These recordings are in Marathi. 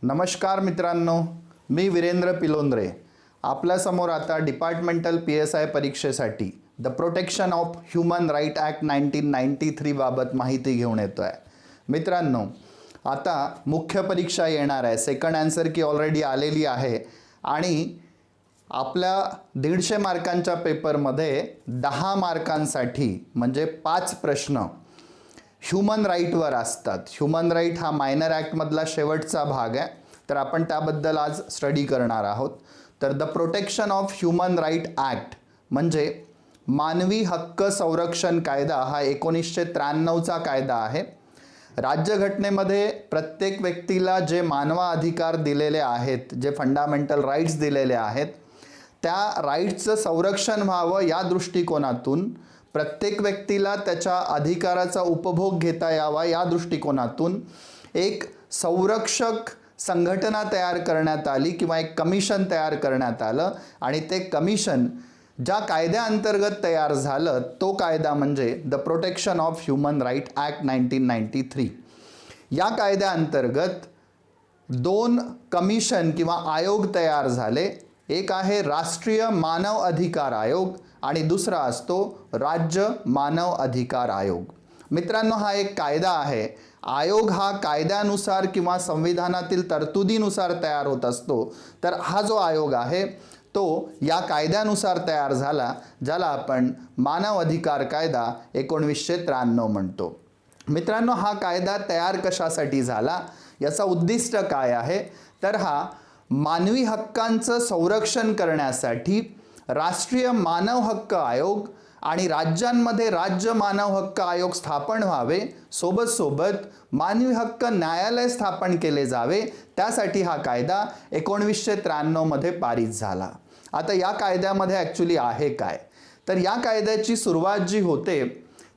नमस्कार मित्रांनो, मी वीरेंद्र पिलोंद्रे आपल्यासमोर आता डिपार्टमेंटल PSI परीक्षेसाठी the protection of human right act 1993 बाबत माहिती घेऊन येतो आहे। मित्रांनो, आता मुख्य परीक्षा येणार आहे। सेकंड आन्सर की ऑलरेडी आलेली आहे आणि आपल्या 150 मार्कांच्या पेपरमध्ये 10 मार्कांसाठी म्हणजे 5 प्रश्न ह्यूमन राईटवर असतात। ह्यूमन राईट हा मायनर ॲक्टमधला शेवटचा भाग आहे, तर आपण त्याबद्दल आज स्टडी करणार आहोत। तर the protection of human right act म्हणजे मानवी हक्क संरक्षण कायदा हा 1993चा कायदा आहे। राज्यघटनेमध्ये प्रत्येक व्यक्तीला जे मानवा अधिकार दिलेले आहेत, जे फंडामेंटल राईट्स दिलेले आहेत, त्या राईट्सचं संरक्षण व्हावं या दृष्टिकोनातून, प्रत्येक व्यक्तीला त्याच्या अधिकाराचा उपभोग घेता यावा या दृष्टिकोनातून एक संरक्षक संघटना तयार करण्यात आली किंवा एक कमिशन तयार करण्यात आलं आणि ते कमिशन ज्या कायद्याअंतर्गत तयार झालं तो कायदा म्हणजे the protection of human right act 1993। या कायद्याअंतर्गत 2 कमिशन किंवा आयोग तयार झाले। एक आहे राष्ट्रीय मानव अधिकार आयोग आणि दुसरा असतो राज्य मानव अधिकार आयोग। मित्रांनो, हा एक कायदा आहे। आयोग हा कायद्यानुसार किंवा संविधानातील तरतुदीनुसार तयार होत असतो, तर हा जो आयोग आहे तो या कायद्यानुसार तयार झाला, ज्याला आपण मानव अधिकार कायदा 1993 म्हणतो। मित्रांनो, हा कायदा तयार कशासाठी झाला, याचा उद्दिष्ट काय आहे, तर हा मानवी हक्कांचं संरक्षण करण्यासाठी राष्ट्रीय मानव हक्क आयोग आणि राज्यांमध्ये राज्य मानव हक्क आयोग स्थापन व्हावे, सोबत सोबत मानवी हक्क न्यायालय स्थापन केले जावे, त्यासाठी हा कायदा 1993 मध्ये पारित झाला। आता या कायद्यामध्ये ॲक्च्युली आहे काय, तर या कायद्याची सुरुवात जी होते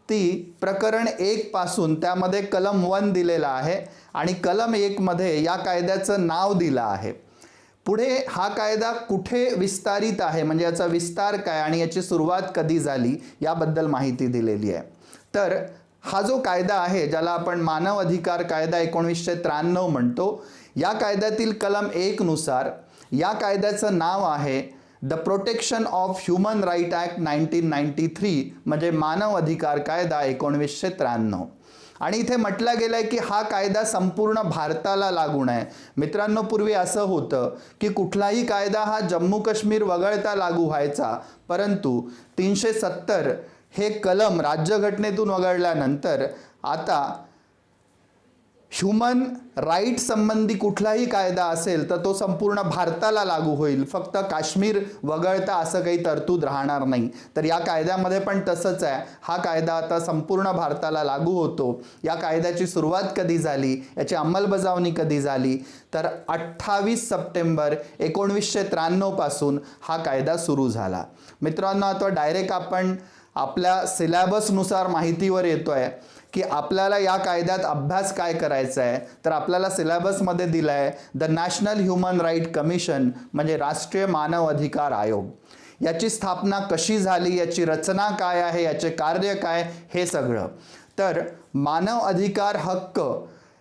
ती प्रकरण 1 पासून, त्यामध्ये कलम 1 दिलेला आहे आणि कलम 1 मध्ये या कायद्याचं नाव दिलं आहे। पुढे हा कायदा कुठे विस्तारित आहे म्हणजे याचा विस्तार काय आणि याची सुरुवात कधी झाली याबद्दल माहिती दिलेली आहे। तर हा जो कायदा आहे, ज्याला आपण मानव अधिकार कायदा 1993 म्हणतो, या कायद्यातील कलम 1 नुसार या कायद्याचं नाव आहे the protection of human right act 1993 म्हणजे मानव अधिकार कायदा 1993। आणि इथे म्हटलं गेलं आहे की हा कायदा संपूर्ण भारताला लागू आहे। मित्रांनो, पूर्वी असं होतं की कुठलाही कायदा हा जम्मू काश्मीर वगळता लागू व्हायचा, परंतु 370 हे कलम राज्यघटनेतून वगळल्यानंतर आता ह्यूमन राईट संबंधी कुठलाही कायदा असेल तर तो संपूर्ण भारताला लागू होईल, फक्त काश्मीर वगळता असं काही तरतूद राहणार नाही। तर या कायद्यामध्ये पण तसंच आहे, हा कायदा आता संपूर्ण भारताला लागू होतो। या कायद्याची सुरुवात कधी झाली, याची अंमलबजावणी कधी झाली, तर 28 सप्टेंबर 1993 पासून हा कायदा सुरू झाला। मित्रांनो, आता डायरेक्ट आपण आपल्या सिलेबसनुसार माहितीवर येतोय की आपल्याला या कायद्यात अभ्यास काय करायचा आहे, तर आपल्याला सिलेबसमध्ये दिलं आहे the national human right commission म्हणजे राष्ट्रीय मानव अधिकार आयोग। याची स्थापना कशी झाली, याची रचना काय आहे, याचे कार्य काय, हे सगळं। तर मानव अधिकार हक्क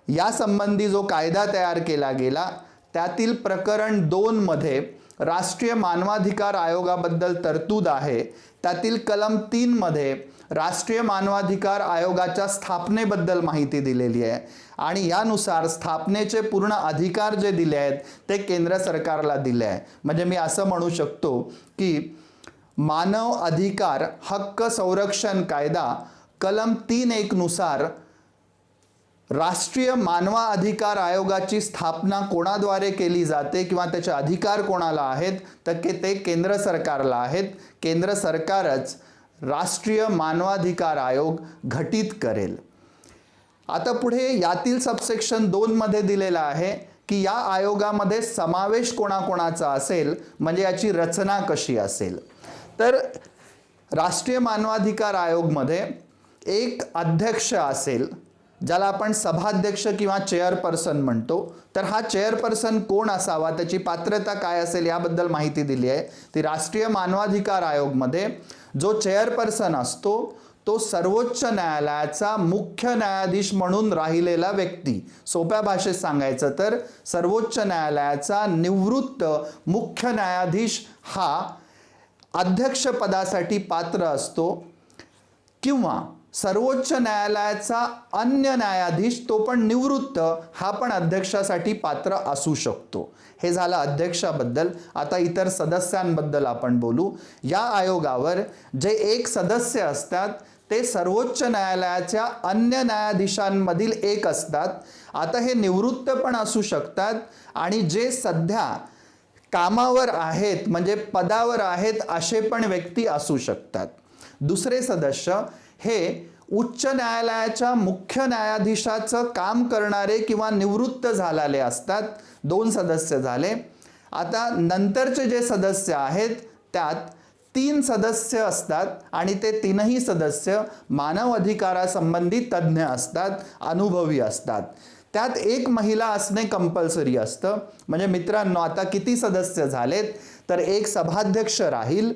यासंबंधी जो कायदा तयार केला गेला त्यातील प्रकरण 2 मध्ये राष्ट्रीय मानवाधिकार आयोगाबद्दल तरतूद आहे। त्यातील कलम 3 मध्ये राष्ट्रीय मानवाधिकार आयोगाच्या स्थापनेबद्दल माहिती दिलेली आहे आणि यानुसार स्थापनेचे पूर्ण अधिकार जे दिले आहेत ते केंद्र सरकारला दिले आहे। म्हणजे मी असं म्हणू शकतो की मानव अधिकार हक्क संरक्षण कायदा कलम 3(1) नुसार राष्ट्रीय मानवा अधिकार आयोगाची स्थापना कोणाद्वारे केली जाते किंवा त्याचे अधिकार कोणाला आहेत, तर ते केंद्र सरकारला आहेत। केंद्र सरकारच राष्ट्रीय मानवाधिकार आयोग घटित करेल। आता पुढे यातील सबसेक्शन 2 मध्ये दिलेला आहे की या आयोगामध्ये समावेश कोणाकोणाचा असेल, म्हणजे याची रचना कशी असेल। तर राष्ट्रीय मानवाधिकार आयोगमध्ये एक अध्यक्ष असेल, ज्याला आपण सभाध्यक्ष किंवा चेअरपर्सन म्हणतो। तर हा चेअरपर्सन कोण असावा, त्याची पात्रता काय असेल याबद्दल माहिती दिली आहे। ती राष्ट्रीय मानवाधिकार आयोगमध्ये जो चेअरपर्सन असतो तो सर्वोच्च न्यायालयाचा मुख्य न्यायाधीश म्हणून राहिलेला व्यक्ती. सोप्या भाषेत सांगायचं तर सर्वोच्च न्यायालयाचा निवृत्त मुख्य न्यायाधीश हा अध्यक्षपदासाठी पात्र असतो, किंवा सर्वोच्च न्यायालयाचा अन्य न्यायाधीश तो पण निवृत्त हा पण अध्यक्षासाठी पात्र असू शकतो. हे झालं अध्यक्षाबद्दल. आता इतर सदस्यांबद्दल आपण बोलू. या आयोगावर जे एक सदस्य असतात ते सर्वोच्च न्यायालयाच्या अन्य न्यायाधीशांमधील एक असतात. आता हे निवृत्त पण असू शकतात आणि जे सध्या कामावर आहेत म्हणजे पदावर आहेत असे पण व्यक्ती असू शकतात. दुसरे सदस्य हे उच्च न्यायालयाच्या मुख्य न्यायाधीशाचं काम करणारे किंवा निवृत्त झालेले असतात. 2 सदस्य झाले. आता नंतरचे जे सदस्य आहेत त्यात 3 सदस्य असतात आणि ते 3ही सदस्य मानव अधिकारासंबंधी तज्ज्ञ असतात, अनुभवी असतात. त्यात एक महिला असणे कंपल्सरी असतं. म्हणजे मित्रांनो, आता किती सदस्य झालेत तर एक सभाध्यक्ष राहील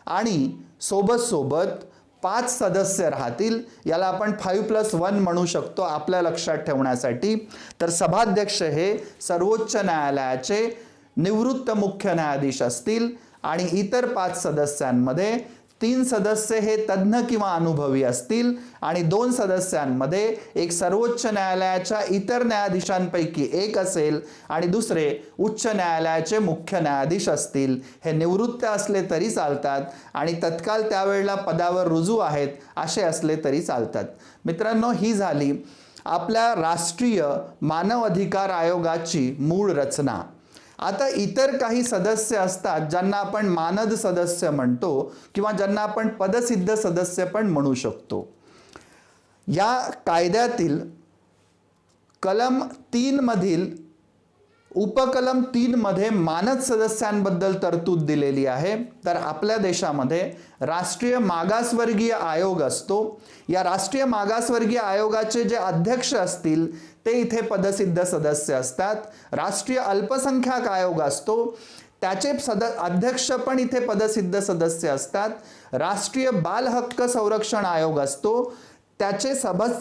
आणि सोबत 5 सदस्य राहतील. याला आपण 5+1 म्हणू शकतो आपल्या लक्षात ठेवण्यासाठी. तर सभाध्यक्ष हे सर्वोच्च न्यायालयाचे निवृत्त मुख्य न्यायाधीश असतील आणि इतर 5 सदस्यांमध्ये 3 सदस्य हे तज्ज्ञ किंवा अनुभवी असतील आणि 2 सदस्यांमध्ये एक सर्वोच्च न्यायालयाच्या इतर न्यायाधीशांपैकी एक असेल आणि दुसरे उच्च न्यायालयाचे मुख्य न्यायाधीश असतील. हे निवृत्त असले तरी चालतात आणि तत्काल त्यावेळेला पदावर रुजू आहेत असे असले तरी चालतात. मित्रांनो, ही झाली आपल्या राष्ट्रीय मानव अधिकार आयोगाची मूळ रचना. आता इतर काही सदस्य असतात ज्यांना आपण मानद सदस्य म्हणतो किंवा ज्यांना आपण पदसिद्ध सदस्य पण म्हणू शकतो. या कायद्यातील कलम 3 मधील उपकलम 3 मध्ये मानद सदस्यांबद्दल तरतूद दिलेली आहे. तर आपल्या देशामध्ये राष्ट्रीय मागासवर्गीय आयोग असतो. या राष्ट्रीय मागासवर्गीय आयोगाचे जे अध्यक्ष असतील ते इथे पदसिद्ध सदस्य असतात. राष्ट्रीय अल्पसंख्याक आयोग असतो, त्याचे अध्यक्ष पण इथे पदसिद्ध सदस्य असतात. राष्ट्रीय बाल हक्क संरक्षण आयोग असतो, त्याचे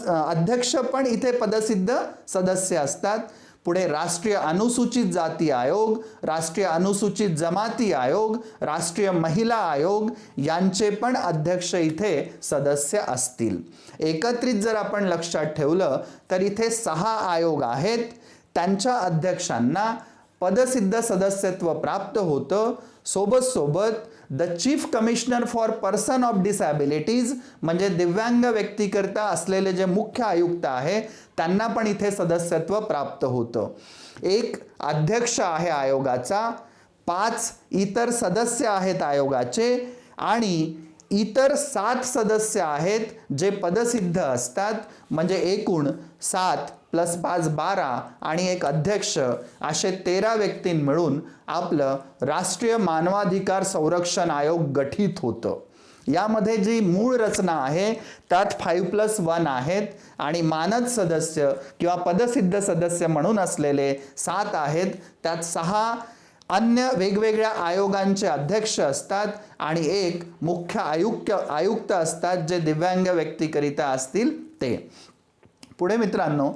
अध्यक्ष पण इथे पदसिद्ध सदस्य असतात. पुढे राष्ट्रीय अनुसूचित जाती आयोग, राष्ट्रीय अनुसूचित जमाती आयोग, राष्ट्रीय महिला आयोग यांचे पण अध्यक्ष इथे सदस्य असतील. एकत्रित जर आपण लक्षात ठेवलं तर इथे 6 आयोग आहेत. त्यांच्या अध्यक्षांना पदसिद्ध सदस्यत्व प्राप्त होतं. सोबत the chief commissioner for person of disabilities म्हणजे दिव्यांग व्यक्तीकरता असलेले जे मुख्य आयुक्त आहे त्यांना पण इथे सदस्यत्व प्राप्त होतं. एक अध्यक्ष आहे आयोगाचा, 5 इतर सदस्य आहेत आयोगाचे आणि इतर 7 सदस्य आहेत जे पदसिद्ध असतात. म्हणजे एकूण 7 + 5 12 आणि एक अध्यक्ष असे 13 व्यक्ती मिळून आपलं राष्ट्रीय मानवाधिकार संरक्षण आयोग गठीत होतं. यामध्ये जी मूळ रचना आहे त्यात 5+1 आहेत आणि मानद सदस्य किंवा पदसिद्ध सदस्य म्हणून असलेले 7 आहेत. त्यात 6 अन्य वेगवेगळ्या आयोगांचे अध्यक्ष असतात आणि एक मुख्य आयुक्त असतात जे दिव्यांग व्यक्तीकरिता असतील ते. पुढे मित्रांनो,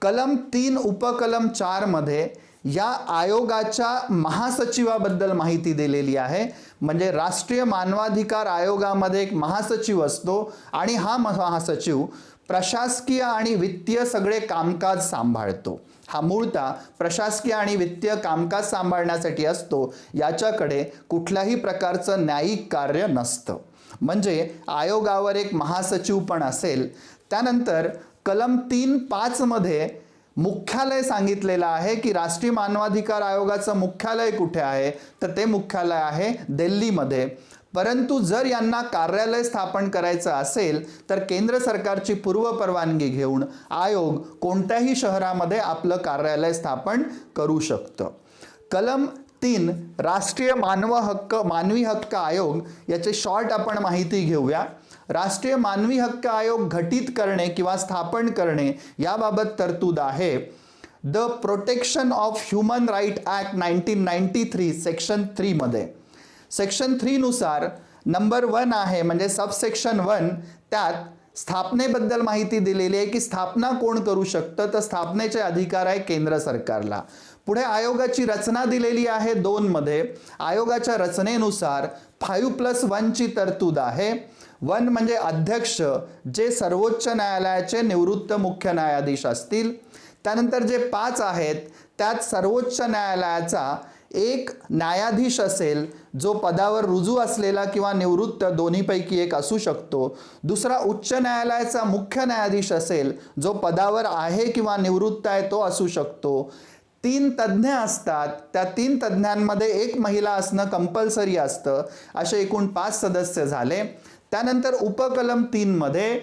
कलम 3 उपकलम 4 मध्ये या आयोगाच्या महासचिवाबद्दल माहिती दिलेली आहे. म्हणजे राष्ट्रीय मानवाधिकार आयोगामध्ये एक महासचिव असतो आणि हा महासचिव प्रशासकीय आणि वित्तीय सगळे कामकाज सांभाळतो. हा मूळतः प्रशासकीय आणि वित्तीय कामकाज सांभाळण्यासाठी असतो. याच्याकडे कुठल्याही प्रकारचं न्यायिक कार्य नसतं. म्हणजे आयोगावर एक महासचिव पण असेल. त्यानंतर कलम 3(5) मध्ये मुख्यालय सांगितलेलं आहे की राष्ट्रीय मानवाधिकार आयोगाचं मुख्यालय कुठे आहे तर ते मुख्यालय आहे दिल्लीमध्ये. परंतु जर यांना कार्यालय स्थापन करायचं असेल तर केंद्र सरकारची पूर्व परवानगी घेऊन आयोग कोणत्याही शहरामध्ये आपलं कार्यालय स्थापन करू शकतं. कलम 3 राष्ट्रीय मानवी हक्क आयोग याचे शॉर्ट आपण माहिती घेऊया. राष्ट्रीय मानवी हक्क आयोग घटित करणे किंवा स्थापन करणे याबाबत तरतूद आहे. The protection of human right act 1993 section 3 मध्ये. सेक्शन 3 नुसार नंबर 1 आहे म्हणजे सबसेक्शन 1, त्यात स्थापनेबद्दल माहिती दिलेली आहे की स्थापना कोण करू शकतं, तर स्थापनेचे अधिकार आहे केंद्र सरकारला. पुढे आयोगाची रचना दिलेली आहे 2 मध्ये. आयोगाच्या रचनेनुसार 5+1 ची तरतूद आहे. 1 म्हणजे अध्यक्ष, जे सर्वोच्च न्यायालयाचे निवृत्त मुख्य न्यायाधीश असतील. त्यानंतर जे 5 आहेत त्यात सर्वोच्च न्यायालयाचा एक न्यायाधीश असेल, जो पदावर रुजू असलेला किंवा निवृत्त दोन्हीपैकी एक असू शकतो. दुसरा उच्च न्यायालयाचा मुख्य न्यायाधीश असेल, जो पदावर आहे किंवा निवृत्त आहे तो असू शकतो. 3 तज्ज्ञ असतात, त्या 3 तज्ज्ञांमध्ये एक महिला असणं कंपल्सरी असतं. असे एकूण 5 सदस्य झाले. त्यानंतर उपकलम 3 मध्ये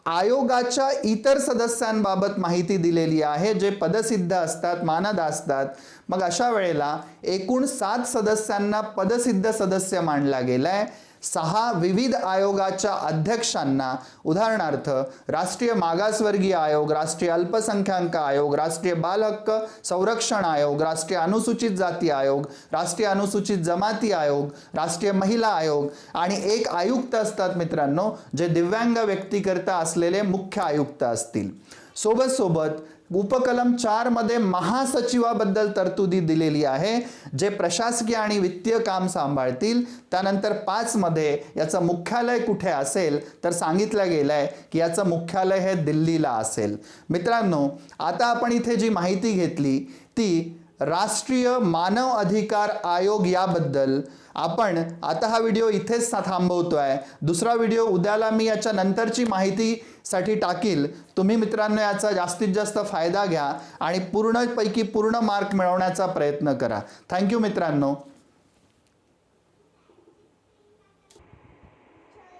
आयोगाच्या इतर सदस्यांबाबत माहिती दिलेली आहे, जे पदसिद्ध असतात, मानद असतात. मग अशा वेळेला एकूण 7 सदस्यांना पदसिद्ध सदस्य मानला गेलाय. 6 विविध आयोगाच्या अध्यक्षांना, उदाहरणार्थ राष्ट्रीय मागासवर्गीय आयोग, राष्ट्रीय अल्पसंख्याक आयोग, राष्ट्रीय बाल हक्क संरक्षण आयोग, राष्ट्रीय अनुसूचित जाती आयोग, राष्ट्रीय अनुसूचित जमाती आयोग, राष्ट्रीय महिला आयोग आणि एक आयुक्त असतात मित्रांनो, जे दिव्यांग व्यक्तीकरता असलेले मुख्य आयुक्त असतील. सोबत उपकलम 4 मध्ये महासचिवाबद्दल तरतुदी दिलेली आहे, जे प्रशासकीय आणि वित्तीय काम सांभाळतील. त्यानंतर 5 मध्ये याचं मुख्यालय कुठे असेल तर सांगितलं गेलंय की याचं मुख्यालय हे दिल्लीला असेल. मित्रांनो, आता आपण इथे जी माहिती घेतली ती राष्ट्रीय मानव अधिकार आयोग याबद्दल. आपण आता हा व्हिडिओ इथेच थांबवतोय. दुसरा व्हिडिओ उद्याला मी याच्या नंतरची माहितीसाठी टाकील. तुम्ही मित्रांनो याचा जास्तीत जास्त फायदा घ्या आणि पूर्ण मार्क मिळवण्याचा प्रयत्न करा. थँक्यू मित्रांनो.